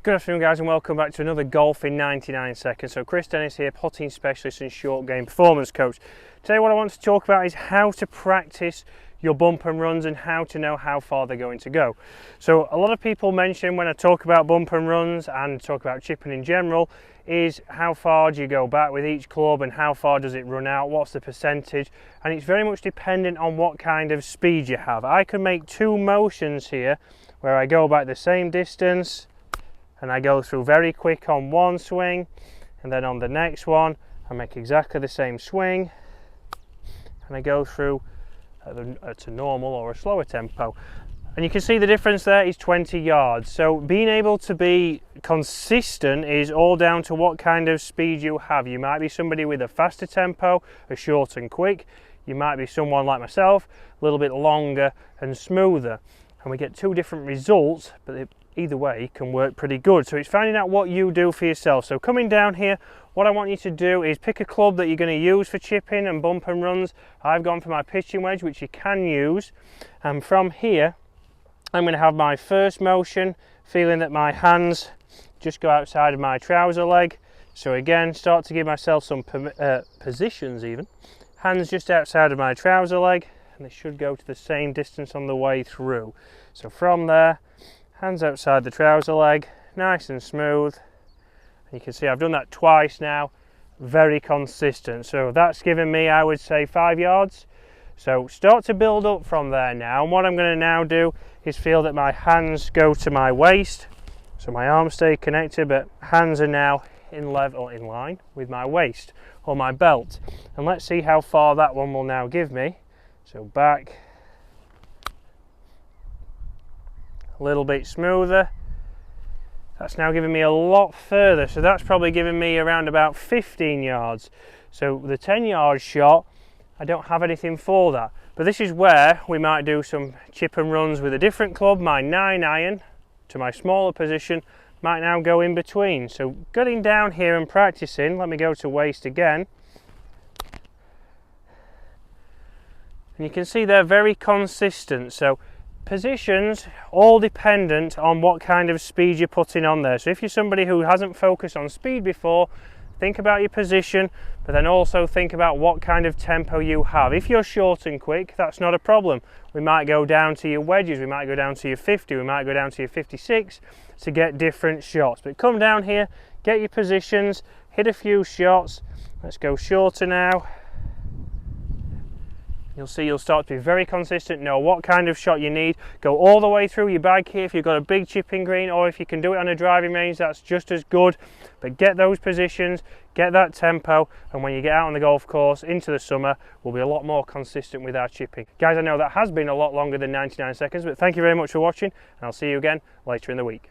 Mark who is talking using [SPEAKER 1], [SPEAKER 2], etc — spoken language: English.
[SPEAKER 1] Good afternoon guys and welcome back to another Golf in 99 Seconds. So Chris Dennis here, putting specialist and short game performance coach. Today what I want to talk about is how to practice your bump and runs and how to know how far they're going to go. So a lot of people mention when I talk about bump and runs and talk about chipping in general is how far do you go back with each club and how far does it run out, what's the percentage, and it's very much dependent on what kind of speed you have. I can make two motions here where I go back the same distance and I go through very quick on one swing, and then on the next one I make exactly the same swing and I go through at a normal or a slower tempo. And you can see the difference there is 20 yards. So being able to be consistent is all down to what kind of speed you have. You might be somebody with a faster tempo, a short and quick. You might be someone like myself, a little bit longer and smoother. And we get two different results, but either way can work pretty good. So it's finding out what you do for yourself. So coming down here, what I want you to do is pick a club that you're going to use for chipping and bump and runs. I've gone for my pitching wedge, which you can use. And from here, I'm going to have my first motion, feeling that my hands just go outside of my trouser leg. So again, start to give myself some positions even. Hands just outside of my trouser leg, and they should go to the same distance on the way through. So from there, hands outside the trouser leg, nice and smooth. And you can see I've done that twice now, very consistent. So that's given me, I would say, 5 yards. So start to build up from there now. And what I'm going to now do is feel that my hands go to my waist. So my arms stay connected, but hands are now in line with my waist or my belt. And let's see how far that one will now give me. So back, a little bit smoother. That's now giving me a lot further, so that's probably giving me around about 15 yards. So the 10-yard shot, I don't have anything for that. But this is where we might do some chip and runs with a different club. My 9-iron to my smaller position might now go in between. So getting down here and practicing, let me go to waist again. And you can see they're very consistent. So positions all dependent on what kind of speed you're putting on there. So if you're somebody who hasn't focused on speed before, think about your position, but then also think about what kind of tempo you have. If you're short and quick, that's not a problem. We might go down to your wedges, we might go down to your 50, we might go down to your 56 to get different shots. But come down here, get your positions, hit a few shots. Let's go shorter now. You'll see you'll start to be very consistent, know what kind of shot you need. Go all the way through your bag here if you've got a big chipping green, or if you can do it on a driving range, that's just as good. But get those positions, get that tempo, and when you get out on the golf course into the summer, we'll be a lot more consistent with our chipping. Guys, I know that has been a lot longer than 99 seconds, but thank you very much for watching, and I'll see you again later in the week.